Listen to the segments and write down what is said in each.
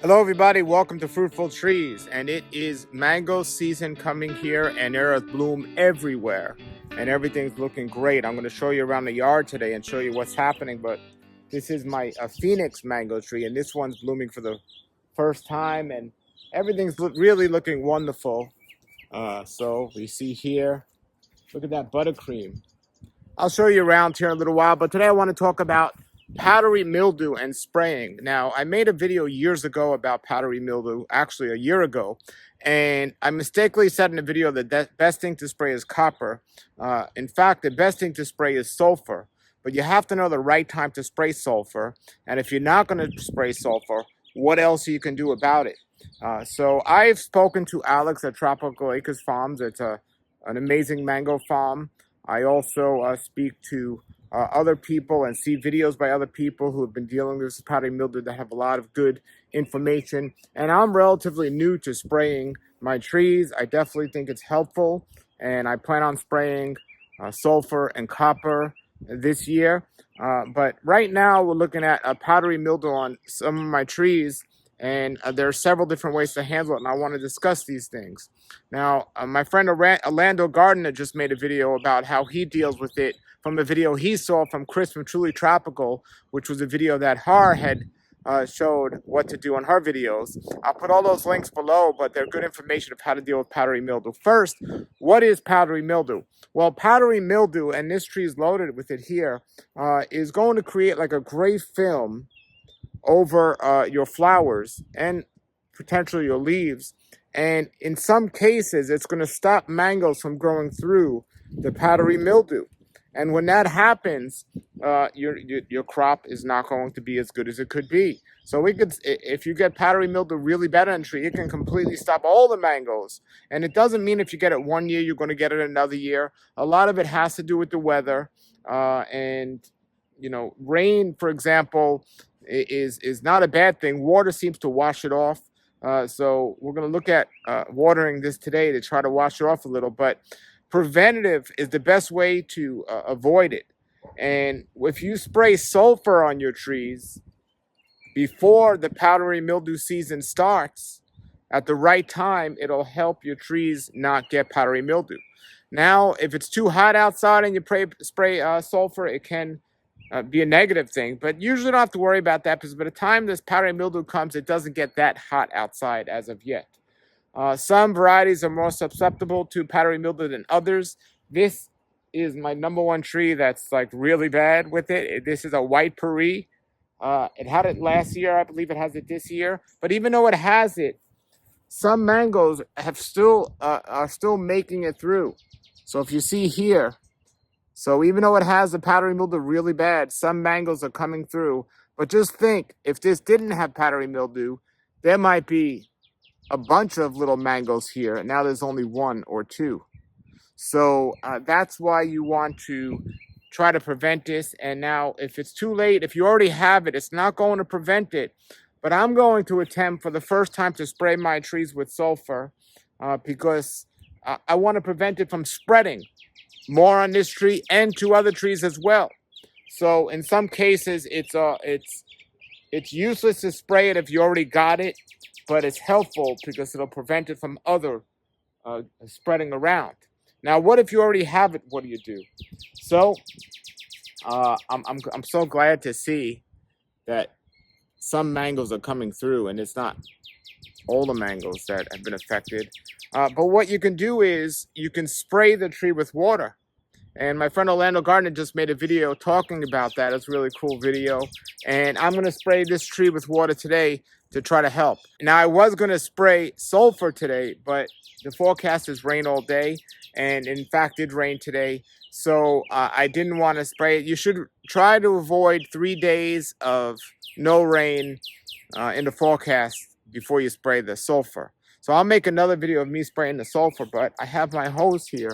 Hello everybody, welcome to Fruitful Trees, and it is mango season coming here, and there is bloom everywhere and everything's looking great. I'm going to show you around the yard today and show you what's happening, but this is my Phoenix mango tree, and this one's blooming for the first time, and everything's really looking wonderful. So we see here, look at that buttercream. I'll show you around here in a little while, but today I want to talk about powdery mildew and spraying. Now, I made a video years ago about powdery mildew, actually a year ago, and I mistakenly said in the video that the best thing to spray is copper. In fact, the best thing to spray is sulfur, but you have to know the right time to spray sulfur, and if you're not going to spray sulfur, what else you can do about it. So I've spoken to Alex at Tropical Acres Farms. It's an amazing mango farm. I also speak to other people and see videos by other people who have been dealing with this powdery mildew that have a lot of good information. And I'm relatively new to spraying my trees. I definitely think it's helpful, and I plan on spraying sulfur and copper this year. But right now we're looking at a powdery mildew on some of my trees, and there are several different ways to handle it, and I want to discuss these things. Now, my friend Orlando Gardner just made a video about how he deals with it from a video he saw from Chris from Truly Tropical, which was a video that Har had showed what to do on her videos. I'll put all those links below, but they're good information of how to deal with powdery mildew. First, what is powdery mildew? Well, powdery mildew, and this tree is loaded with it here, is going to create like a gray film over your flowers and potentially your leaves. And in some cases, it's going to stop mangoes from growing through the powdery mildew. And when that happens, your crop is not going to be as good as it could be. So if you get powdery mildew really bad on a tree, it can completely stop all the mangoes. And it doesn't mean if you get it one year, you're going to get it another year. A lot of it has to do with the weather. And, rain, for example, is not a bad thing. Water seems to wash it off. So we're going to look at watering this today to try to wash it off a little. But preventative is the best way to avoid it. And if you spray sulfur on your trees before the powdery mildew season starts, at the right time, it'll help your trees not get powdery mildew. Now, if it's too hot outside and you spray sulfur, it can be a negative thing, but usually don't have to worry about that because by the time this powdery mildew comes, it doesn't get that hot outside as of yet. Some varieties are more susceptible to powdery mildew than others. This is my number one tree that's like really bad with it. This is a white Paris. It had it last year. I believe it has it this year. But even though it has it, some mangoes are still making it through. So if you see here, so even though it has the powdery mildew really bad, some mangoes are coming through. But just think, if this didn't have powdery mildew, there might be a bunch of little mangoes here. And now there's only one or two. So that's why you want to try to prevent this. And now if it's too late, if you already have it, it's not going to prevent it. But I'm going to attempt for the first time to spray my trees with sulfur because I want to prevent it from spreading more on this tree and to other trees as well. So in some cases, it's useless to spray it if you already got it, but it's helpful because it'll prevent it from other spreading around. Now, what if you already have it? What do you do? So I'm so glad to see that some mangoes are coming through, and it's not all the mangoes that have been affected. But what you can do is you can spray the tree with water. And my friend Orlando Gardner just made a video talking about that. It's a really cool video. And I'm going to spray this tree with water today to try to help. Now, I was going to spray sulfur today, but the forecast is rain all day. And in fact, it rained today. So I didn't want to spray it. You should try to avoid 3 days of no rain in the forecast before you spray the sulfur. So I'll make another video of me spraying the sulfur, but I have my hose here.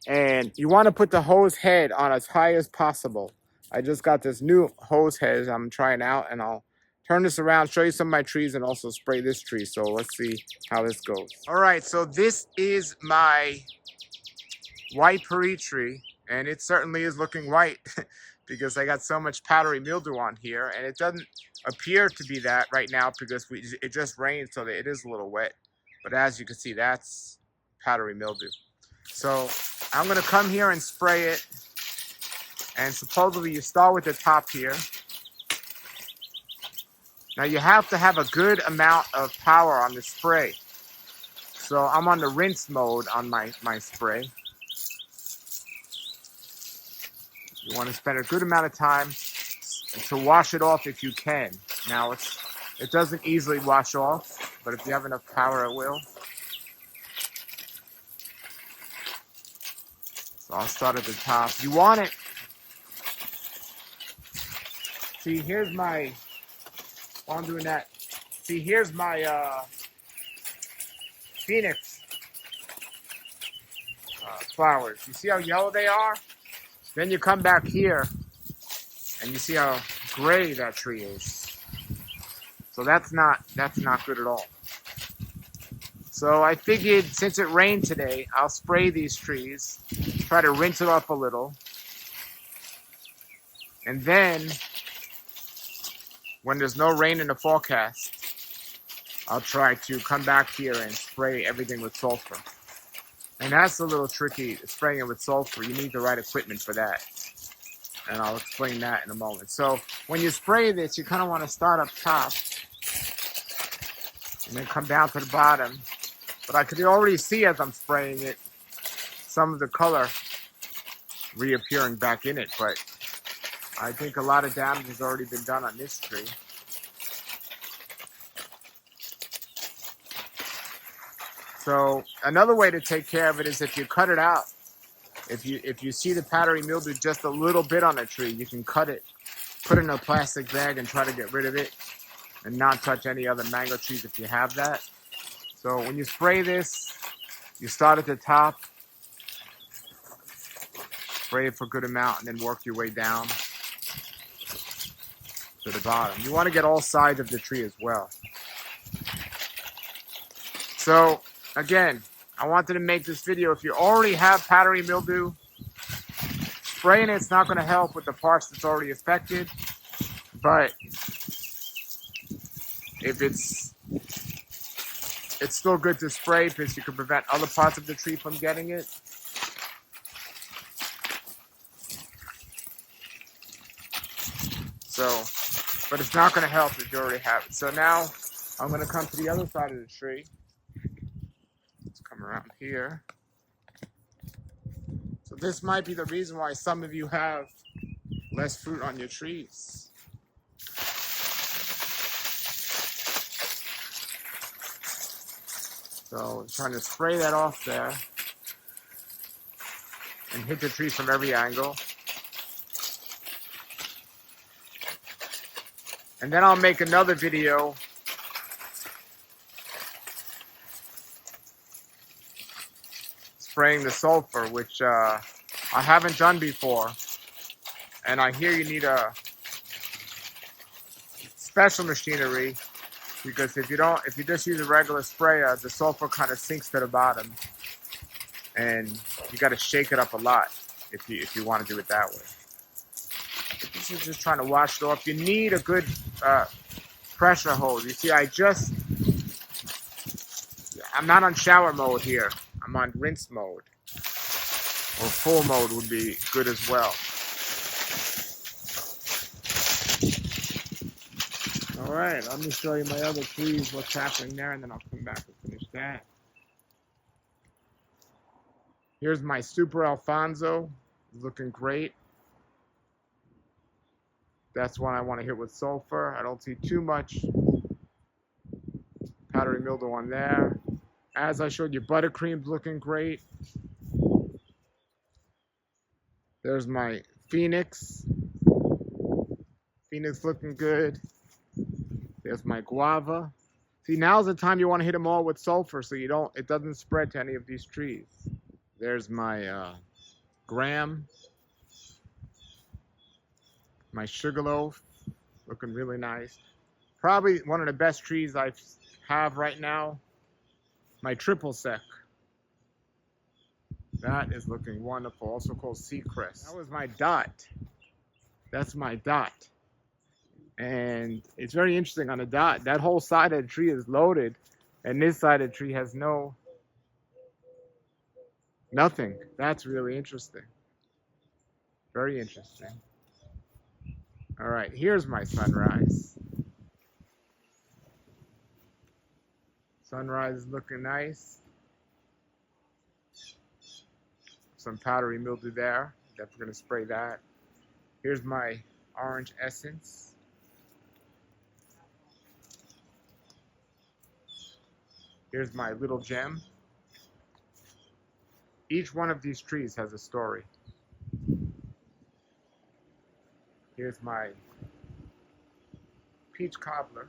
And you want to put the hose head on as high as possible. I just got this new hose head I'm trying out, and I'll turn this around, show you some of my trees, and also spray this tree. So let's see how this goes. All right, so this is my white Paris tree, and it certainly is looking white because I got so much powdery mildew on here, and it doesn't appear to be that right now because it just rained, so that it is a little wet. But as you can see, that's powdery mildew. So I'm going to come here and spray it. And supposedly you start with the top here. Now you have to have a good amount of power on the spray. So I'm on the rinse mode on my spray. You want to spend a good amount of time to wash it off if you can. Now it doesn't easily wash off, but if you have enough power, it will. So I'll start at the top. You want it. See, here's my, while I'm doing that, see, here's my phoenix flowers. You see how yellow they are? Then you come back here and you see how gray that tree is. So that's not good at all. So I figured since it rained today, I'll spray these trees, try to rinse it off a little. And then, when there's no rain in the forecast, I'll try to come back here and spray everything with sulfur. And that's a little tricky, spraying it with sulfur. You need the right equipment for that. And I'll explain that in a moment. So when you spray this, you kind of want to start up top and then come down to the bottom. But I could already see as I'm spraying it, some of the color reappearing back in it. But I think a lot of damage has already been done on this tree. So another way to take care of it is if you cut it out. If you see the powdery mildew just a little bit on a tree, you can cut it, put it in a plastic bag and try to get rid of it and not touch any other mango trees if you have that. So when you spray this, you start at the top, spray it for a good amount, and then work your way down to the bottom. You want to get all sides of the tree as well. So again, I wanted to make this video. If you already have powdery mildew, spraying it's not going to help with the parts that's already affected. But if it's still good to spray because you can prevent other parts of the tree from getting it. So, but it's not going to help if you already have it. So now I'm going to come to the other side of the tree. Let's come around here. So this might be the reason why some of you have less fruit on your trees. So I'm trying to spray that off there and hit the tree from every angle. And then I'll make another video spraying the sulfur, which I haven't done before. And I hear you need a special machinery. Because if you just use a regular sprayer, the sulfur kind of sinks to the bottom, and you got to shake it up a lot if you want to do it that way. But this is just trying to wash it off. You need a good pressure hose. You see, I'm not on shower mode here. I'm on rinse mode, or full mode would be good as well. Alright, let me show you my other trees, what's happening there, and then I'll come back and finish that. Here's my Super Alfonso, looking great. That's one I want to hit with sulfur. I don't see too much powdery mildew on there. As I showed you, buttercream's looking great. There's my Phoenix. Phoenix looking good. There's my guava. See, now's the time you want to hit them all with sulfur so it doesn't spread to any of these trees. There's my graham. My sugarloaf, looking really nice. Probably one of the best trees I have right now. My triple sec. That is looking wonderful, also called sea crest. That was my dot. That's my dot. And it's very interesting on the dot. That whole side of the tree is loaded, and this side of the tree has nothing. That's really interesting. Very interesting. All right, here's my sunrise. Sunrise is looking nice. Some powdery mildew there. Definitely gonna spray that. Here's my orange essence. Here's my little gem. Each one of these trees has a story. Here's my peach cobbler.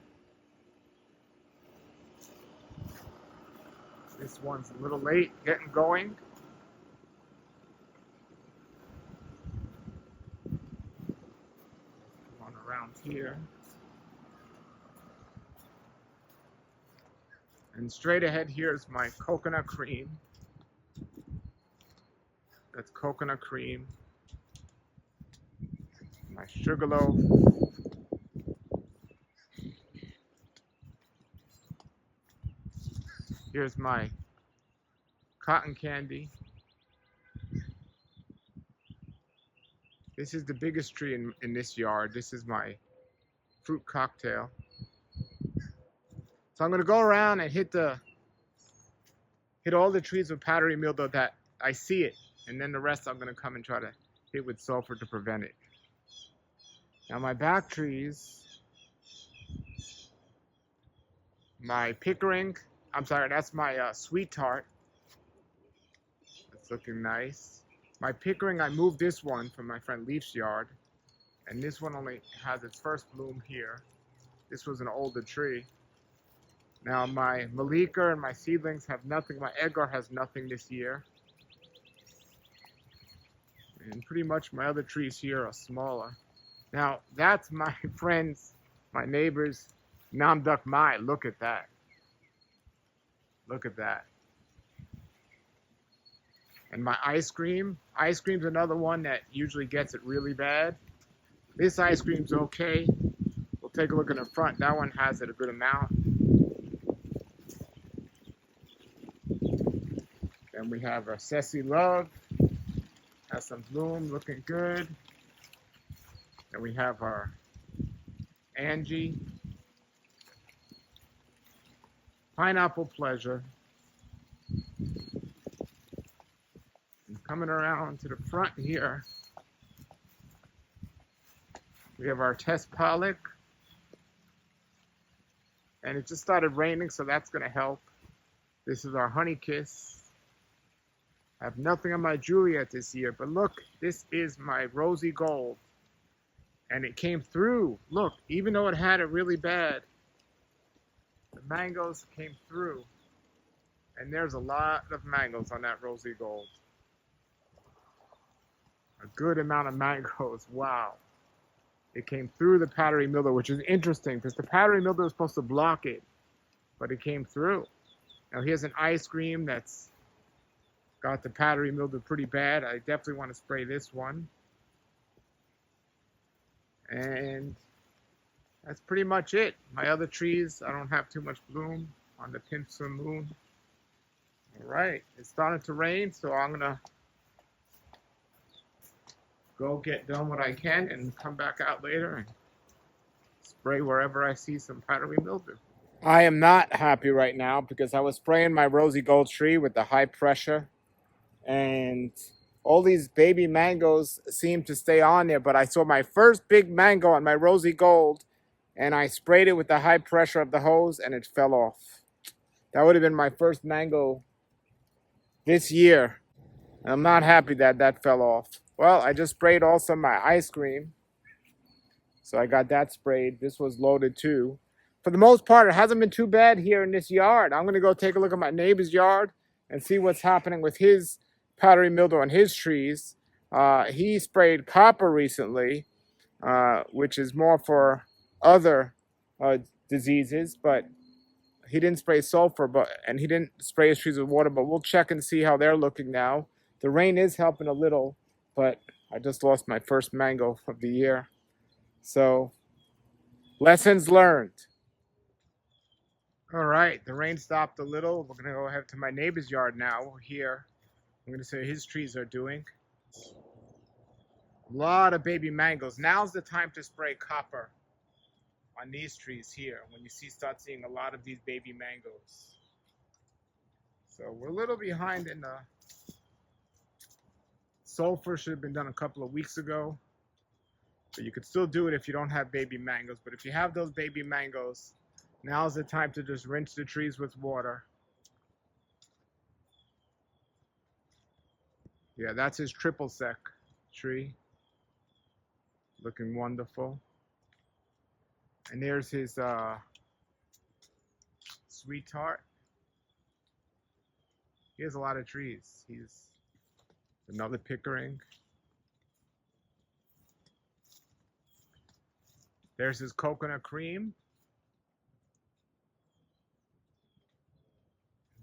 This one's a little late getting going. One around here. And straight ahead here is my coconut cream. That's coconut cream. My sugarloaf. Here's my cotton candy. This is the biggest tree in this yard. This is my fruit cocktail. So I'm going to go around and hit all the trees with powdery mildew that I see it. And then the rest I'm going to come and try to hit with sulfur to prevent it. Now my back trees, my pickering, that's my sweet tart. It's looking nice. My pickering, I moved this one from my friend Leaf's yard. And this one only has its first bloom here. This was an older tree. Now my Malika and my seedlings have nothing. My Edgar has nothing this year. And pretty much my other trees here are smaller. Now that's my friends, my neighbors, Namduk Mai. Look at that. Look at that. And my ice cream's another one that usually gets it really bad. This ice cream's okay. We'll take a look in the front. That one has it a good amount. Then we have our Ceci Love. Has some bloom, looking good. Then we have our Angie. Pineapple Pleasure. And coming around to the front here, we have our Tess Pollock. And it just started raining, so that's going to help. This is our Honey Kiss. I have nothing on my Juliet this year, but look, this is my Rosy Gold. And it came through. Look, even though it had it really bad, the mangoes came through. And there's a lot of mangoes on that Rosy Gold. A good amount of mangoes. Wow. It came through the powdery mildew, which is interesting because the powdery mildew is supposed to block it, but it came through. Now here's an ice cream that's got the powdery mildew pretty bad. I definitely want to spray this one. And that's pretty much it. My other trees, I don't have too much bloom on the Pincer Moon. All right, it's starting to rain, so I'm gonna go get done what I can and come back out later and spray wherever I see some powdery mildew. I am not happy right now because I was spraying my Rosy Gold tree with the high pressure, and all these baby mangoes seem to stay on there, but I saw my first big mango on my Rosy Gold, and I sprayed it with the high pressure of the hose, and it fell off. That would have been my first mango this year, and I'm not happy that that fell off. Well, I just sprayed also my ice cream, so I got that sprayed. This was loaded too. For the most part, it hasn't been too bad here in this yard. I'm going to go take a look at my neighbor's yard and see what's happening with his powdery mildew on his trees. He sprayed copper recently, which is more for other diseases, but he didn't spray sulfur, and he didn't spray his trees with water, but we'll check and see how they're looking now. The rain is helping a little, but I just lost my first mango of the year. So Lessons learned. All right, the rain stopped a little. We're gonna go ahead to my neighbor's yard now. Here, I'm gonna see what his trees are doing. A lot of baby mangoes. Now's the time to spray copper on these trees here when you start seeing a lot of these baby mangoes. So we're a little behind in the sulfur. Should have been done a couple of weeks ago. But you could still do it if you don't have baby mangoes. But if you have those baby mangoes, now's the time to just rinse the trees with water. Yeah, that's his triple sec tree. Looking wonderful. And there's his sweetheart. He has a lot of trees. He's another pickering. There's his coconut cream.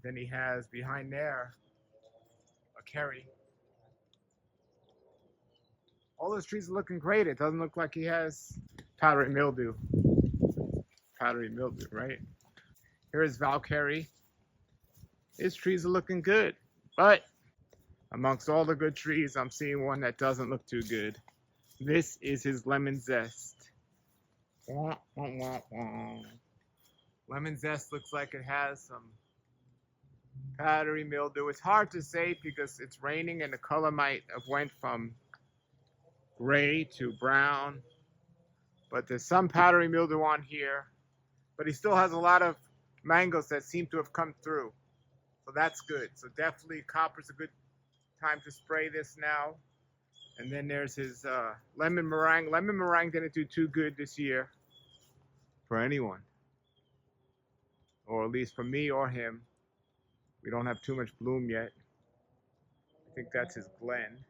Then he has behind there a curry. All those trees are looking great. It doesn't look like he has powdery mildew. Powdery mildew, right? Here is Valkyrie. His trees are looking good. But amongst all the good trees, I'm seeing one that doesn't look too good. This is his lemon zest. Wah, wah, wah, wah. Lemon zest looks like it has some powdery mildew. It's hard to say because it's raining and the color might have went from gray to brown. But there's some powdery mildew on here. But he still has a lot of mangoes that seem to have come through. So that's good. So definitely copper's a good time to spray this now. And then there's his lemon meringue. Lemon meringue didn't do too good this year for anyone. Or at least for me or him. We don't have too much bloom yet. I think that's his Glen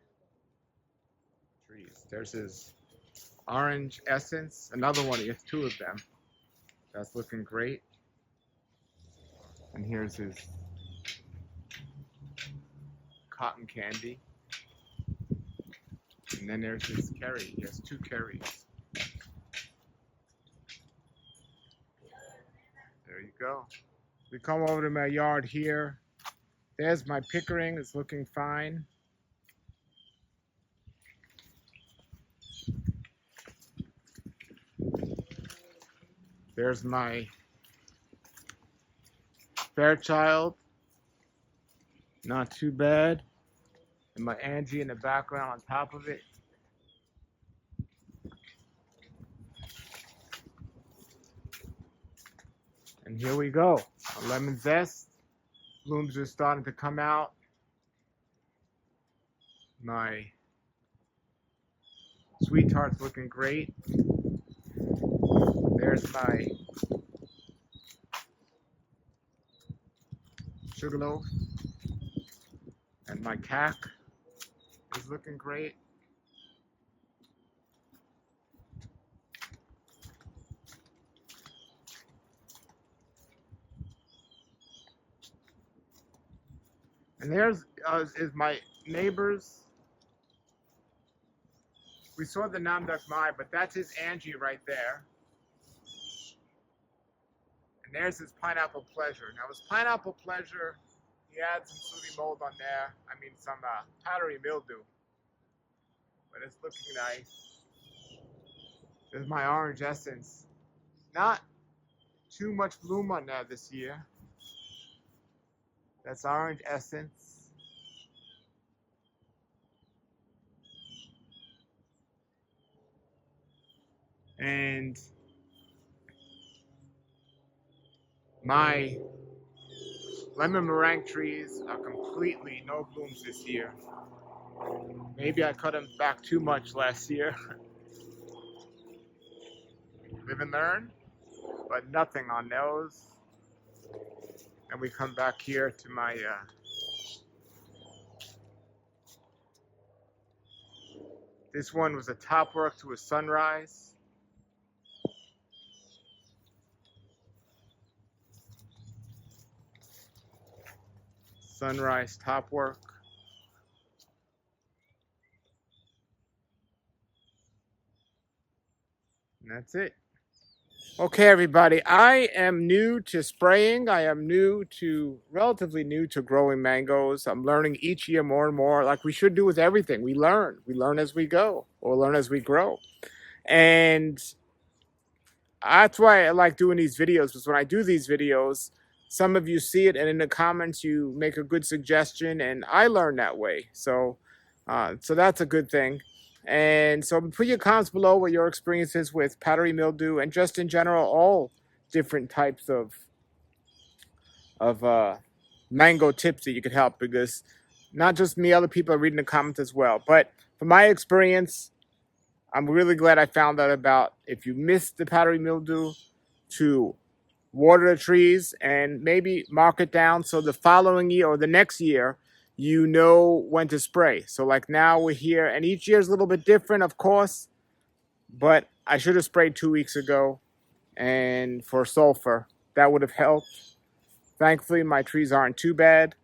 trees. There's his orange essence. Another one. He has two of them. That's looking great. And here's his cotton candy. And then there's his curry. He has two curries. There you go. We come over to my yard here. There's my pickering. It's looking fine. There's my Fairchild. Not too bad. And my Angie in the background on top of it. And here we go. A lemon zest. Blooms are starting to come out. My sweetheart's looking great. There's my sugarloaf. And my cack is looking great. And there's is my neighbor's. We saw the Namdak Mai, but that's his Angie right there. And there's his Pineapple Pleasure. Now his Pineapple Pleasure, he had some sooty mold on there. I mean some powdery mildew. But it's looking nice. There's my orange essence. Not too much bloom on there this year. That's orange essence. And my lemon meringue trees are completely no blooms this year. Maybe I cut them back too much last year. Live and learn, but nothing on those. And we come back here to my this one was a top work to a sunrise. Sunrise top work. And that's it. Okay, everybody, I am new to spraying. I am relatively new to growing mangoes. I'm learning each year more and more, like we should do with everything. We learn. We learn as we go or learn as we grow. And that's why I like doing these videos, because when I do these videos, some of you see it and in the comments you make a good suggestion and I learn that way. So that's a good thing. And so put your comments below what your experience is with powdery mildew and just in general all different types of mango tips that you could help, because not just me, other people are reading the comments as well. But from my experience, I'm really glad I found out about if you miss the powdery mildew, to water the trees and maybe mark it down so the following year or the next year you know when to spray. So like now we're here and each year is a little bit different, of course, but I should have sprayed 2 weeks ago and for sulfur. That would have helped. Thankfully my trees aren't too bad,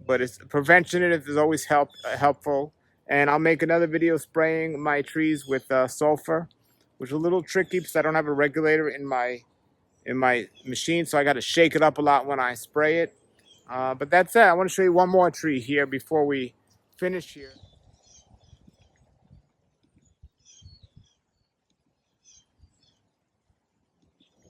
but it's prevention is always helpful. And I'll make another video spraying my trees with sulfur, which is a little tricky because I don't have a regulator in my machine, so I got to shake it up a lot when I spray it. But that's it. I want to show you one more tree here before we finish here.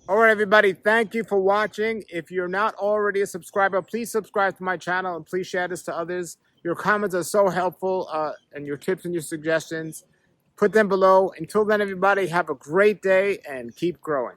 All right, everybody, thank you for watching. If you're not already a subscriber, please subscribe to my channel and please share this to others. Your comments are so helpful, and your tips and your suggestions. Put them below. Until then, everybody, have a great day and keep growing.